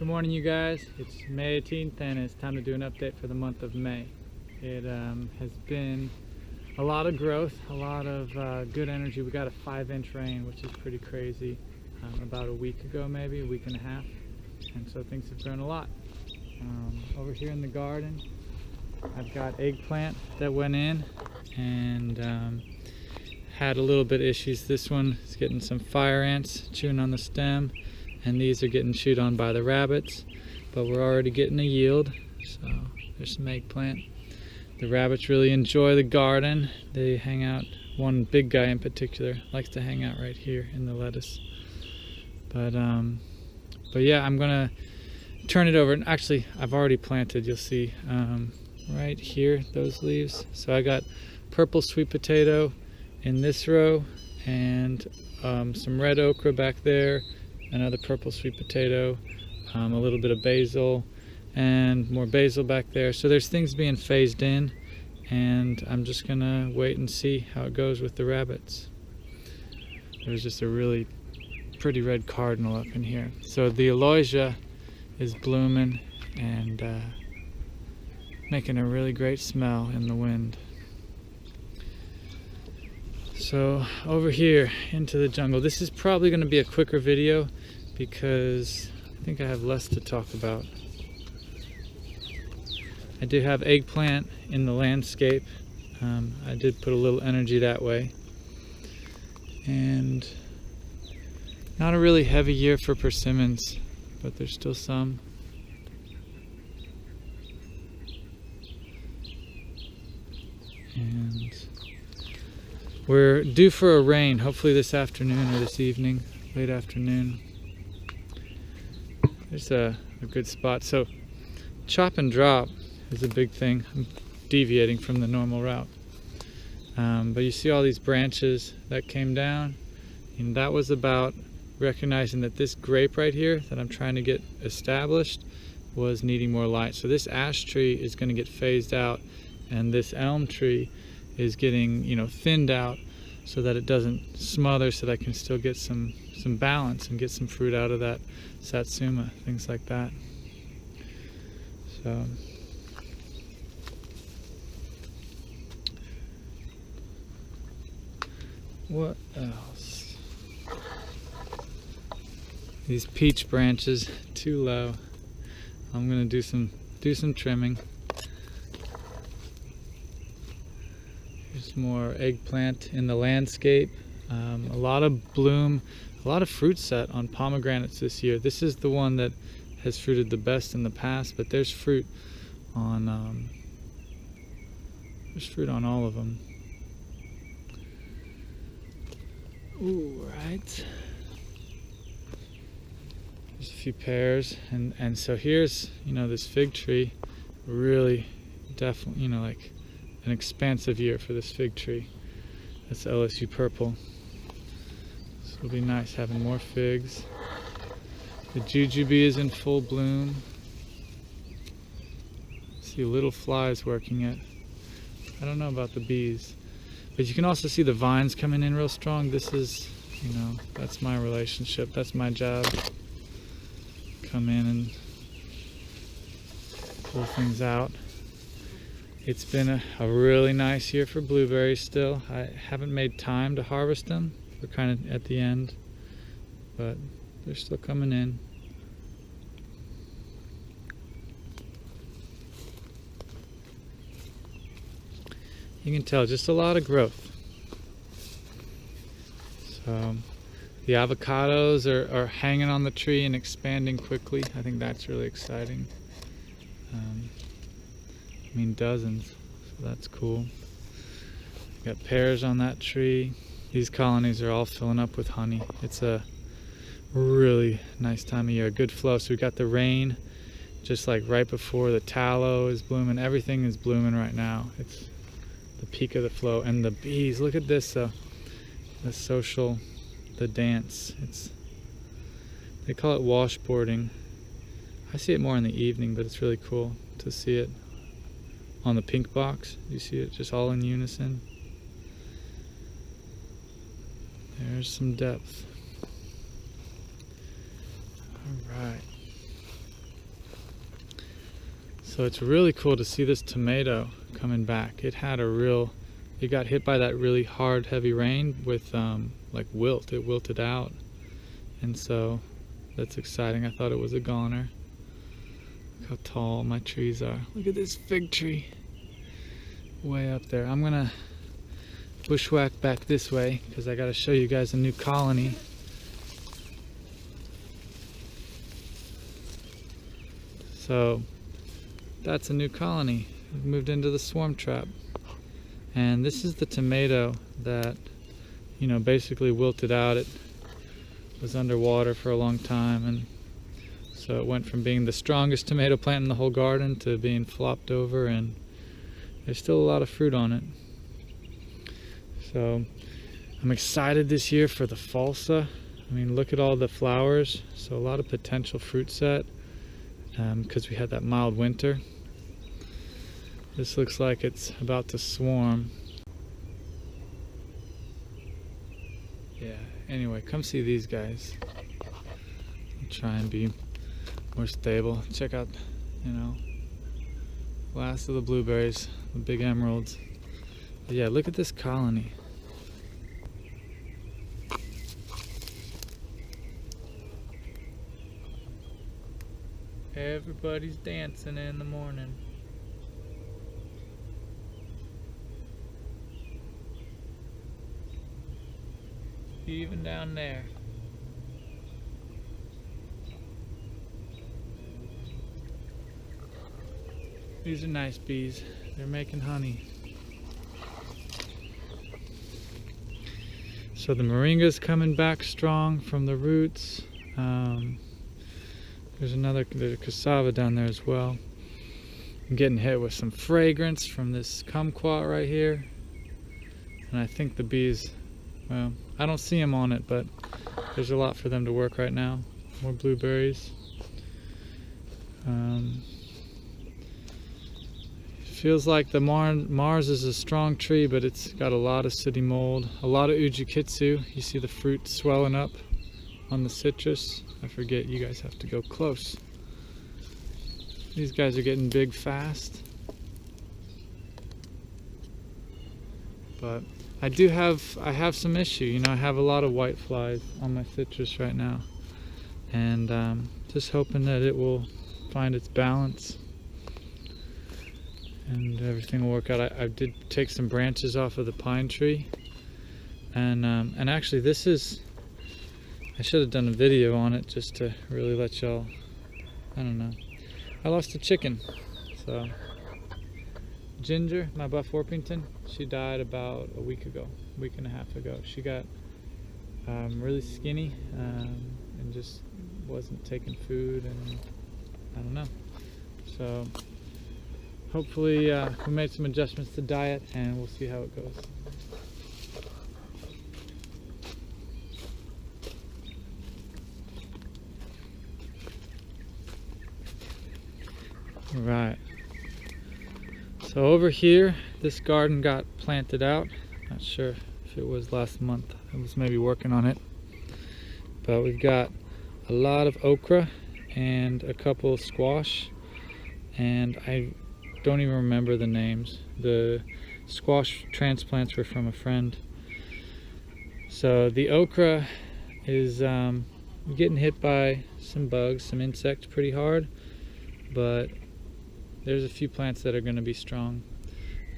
Good morning, you guys. It's May 18th and it's time to do an update for the month of May. It has been a lot of growth, a lot of good energy. We got a 5-inch rain, which is pretty crazy, about a week ago, maybe a week and a half, and so things have grown a lot. Over here in the garden, I've got eggplant that went in and had a little bit of issues. This one is getting some fire ants chewing on the stem, and these are getting chewed on by the rabbits, but we're already getting a yield. So there's some eggplant. The rabbits really enjoy the garden. They hang out, one big guy in particular likes to hang out right here in the lettuce. But yeah, I'm gonna turn it over, and actually I've already planted, you'll see right here, those leaves. So I got purple sweet potato in this row, and some red okra back there, another purple sweet potato, a little bit of basil, and more basil back there. So there's things being phased in, and I'm just gonna wait and see how it goes with the rabbits. There's just a really pretty red cardinal up in here. So the aloysia is blooming and making a really great smell in the wind. So over here into the jungle, this is probably going to be a quicker video because I think I have less to talk about. I do have eggplant in the landscape. I did put a little energy that way, and not a really heavy year for persimmons, but there's still some. And we're due for a rain, hopefully this afternoon or this evening, late afternoon. There's a good spot. So chop and drop is a big thing. I'm deviating from the normal route. But you see all these branches that came down, and that was about recognizing that this grape right here that I'm trying to get established was needing more light. So this ash tree is going to get phased out, and this elm tree is getting, thinned out so that it doesn't smother, so that I can still get some balance and get some fruit out of that satsuma, things like that. So what else? These peach branches too low. I'm gonna do some trimming. Here's more eggplant in the landscape. A lot of bloom, a lot of fruit set on pomegranates this year. This is the one that has fruited the best in the past, but there's fruit on all of them. Ooh, right. There's a few pears, and so here's, this fig tree, really definitely, like an expansive year for this fig tree. That's LSU purple. This will be nice having more figs. The jujube is in full bloom. See little flies working it. I don't know about the bees, but you can also see the vines coming in real strong. This is, that's my relationship. That's my job. Come in and pull things out. It's been a really nice year for blueberries still. I haven't made time to harvest them. We're kind of at the end, but they're still coming in. You can tell just a lot of growth. So the avocados are hanging on the tree and expanding quickly. I think that's really exciting. Dozens, so that's cool. Got pears on that tree. These colonies are all filling up with honey. It's a really nice time of year, a good flow. So we got the rain just like right before. The tallow is blooming. Everything is blooming right now. It's the peak of the flow. And the bees, look at this, the social, the dance. They call it washboarding. I see it more in the evening, but it's really cool to see it on the pink box. You see it just all in unison. There's some depth. All right. So it's really cool to see this tomato coming back. It got hit by that really hard, heavy rain with like wilt. It wilted out. And so that's exciting. I thought it was a goner. Look how tall my trees are. Look at this fig tree way up there. I'm gonna bushwhack back this way because I gotta show you guys a new colony. So that's a new colony. We've moved into the swarm trap. And this is the tomato that, you know, basically wilted out. It was underwater for a long time, and so it went from being the strongest tomato plant in the whole garden to being flopped over, and there's still a lot of fruit on it. So I'm excited this year for the falsa. I mean, look at all the flowers. So a lot of potential fruit set because we had that mild winter. This looks like it's about to swarm. Yeah, anyway, come see these guys. I'll try and be more stable. Check out, you know, last of the blueberries, the big emeralds. But yeah, look at this colony. Everybody's dancing in the morning. Even down there. These are nice bees. They're making honey. So the moringa's coming back strong from the roots. There's a cassava down there as well. I'm getting hit with some fragrance from this kumquat right here. And I think the bees, well, I don't see them on it, but there's a lot for them to work right now. More blueberries. Feels like the Mars is a strong tree, but it's got a lot of city mold, a lot of ujikitsu. You see the fruit swelling up on the citrus. I forget, you guys have to go close. These guys are getting big fast. But I have some issue. You know, I have a lot of white flies on my citrus right now. And just hoping that it will find its balance and everything will work out. I did take some branches off of the pine tree. And actually this is, I should have done a video on it just to really let y'all, I don't know. I lost a chicken. So Ginger, my Buff Orpington, she died about a week and a half ago. She got really skinny and just wasn't taking food, and I don't know. So hopefully we made some adjustments to diet and we'll see how it goes. Right. So over here, this garden got planted out. Not sure if it was last month. I was maybe working on it. But we've got a lot of okra and a couple of squash. And I don't even remember the names. The squash transplants were from a friend. So the okra is getting hit by some bugs, some insects pretty hard. But there's a few plants that are going to be strong.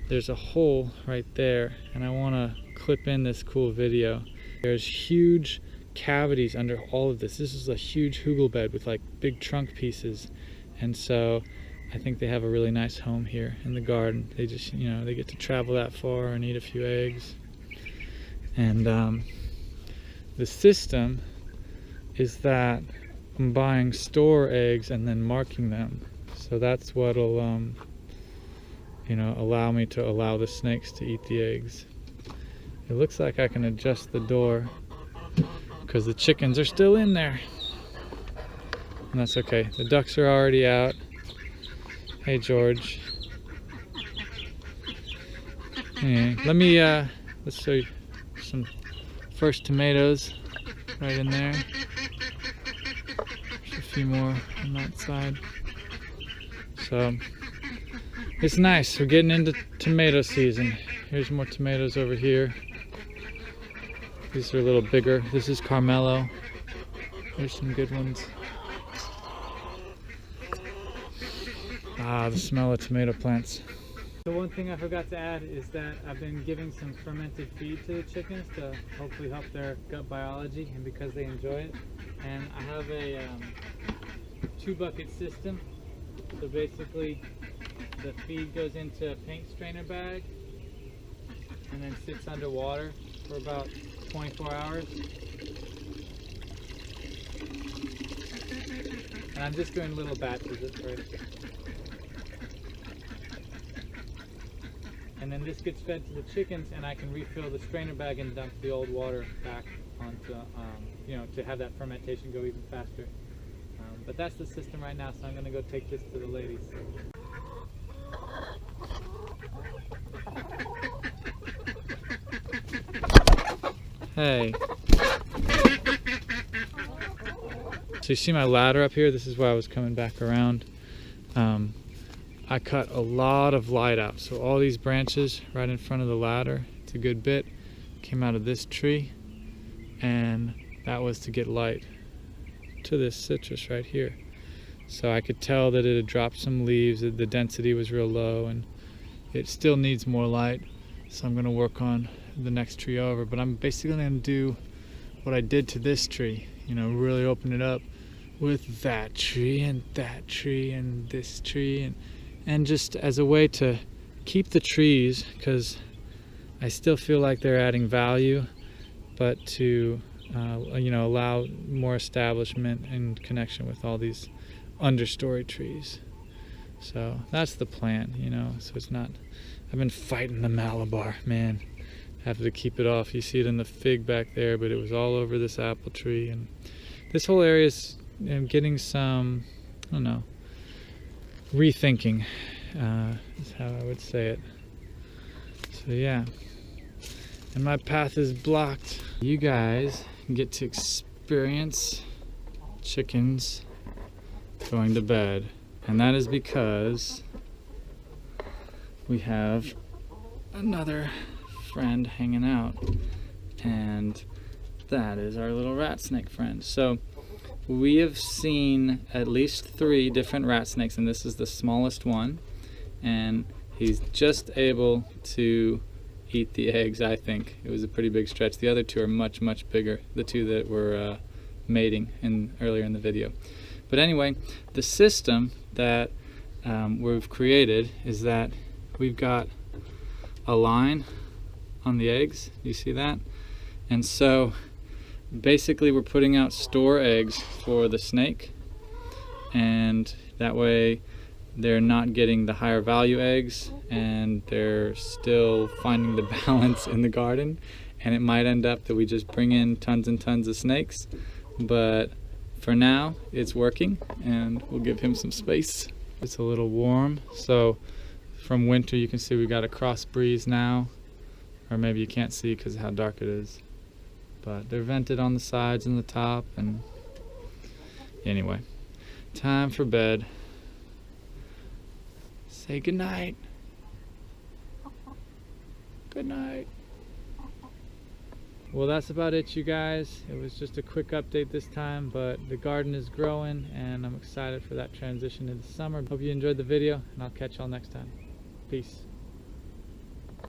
There's a hole right there, and I want to clip in this cool video. There's huge cavities under all of this. This is a huge hugel bed with like big trunk pieces, and so I think they have a really nice home here in the garden. They just, you know, they get to travel that far and eat a few eggs. And the system is that I'm buying store eggs and then marking them. So that's what'll, you know, allow me to allow the snakes to eat the eggs. It looks like I can adjust the door because the chickens are still in there. And that's okay. The ducks are already out. Hey, George. Anyway, let's show you some first tomatoes right in there. There's a few more on that side. So It's nice. We're getting into tomato season. Here's more tomatoes over here. These are a little bigger. This is Carmelo. There's some good ones. Ah, the smell of tomato plants. The one thing I forgot to add is that I've been giving some fermented feed to the chickens to hopefully help their gut biology and because they enjoy it. And I have a 2-bucket system. So basically the feed goes into a paint strainer bag and then sits underwater for about 24 hours. And I'm just doing little batches at first. And then this gets fed to the chickens and I can refill the strainer bag and dump the old water back onto, you know, to have that fermentation go even faster. But that's the system right now, so I'm going to go take this to the ladies. Hey. So you see my ladder up here? This is why I was coming back around. I cut a lot of light out. So all these branches right in front of the ladder, it's a good bit, came out of this tree. And that was to get light to this citrus right here. So I could tell that it had dropped some leaves, the density was real low, and it still needs more light. So I'm going to work on the next tree over, but I'm basically going to do what I did to this tree, you know, really open it up with that tree and this tree, and just as a way to keep the trees, because I still feel like they're adding value, but to you know, allow more establishment and connection with all these understory trees. So that's the plan, you know. So it's not, I've been fighting the Malabar, man. I have to keep it off. You see it in the fig back there, but it was all over this apple tree. And this whole area is getting some, I don't know, rethinking is how I would say it. So yeah, and my path is blocked. You guys get to experience chickens going to bed, and that is because we have another friend hanging out, and that is our little rat snake friend. So we have seen at least 3 different rat snakes, and this is the smallest one, and he's just able to eat the eggs. I think it was a pretty big stretch. The other 2 are much bigger, the 2 that were mating earlier in the video. But anyway, the system that we've created is that we've got a line on the eggs. You see that? And so basically we're putting out store eggs for the snake, and that way they're not getting the higher value eggs and they're still finding the balance in the garden. And it might end up that we just bring in tons and tons of snakes, but for now it's working and we'll give him some space. It's a little warm, so from winter you can see we got a cross breeze now, or maybe you can't see because of how dark it is, but they're vented on the sides and the top. And anyway, time for bed. Say good night. Good night. Well, that's about it, you guys. It was just a quick update this time, but the garden is growing and I'm excited for that transition into summer. Hope you enjoyed the video, and I'll catch y'all next time. Peace.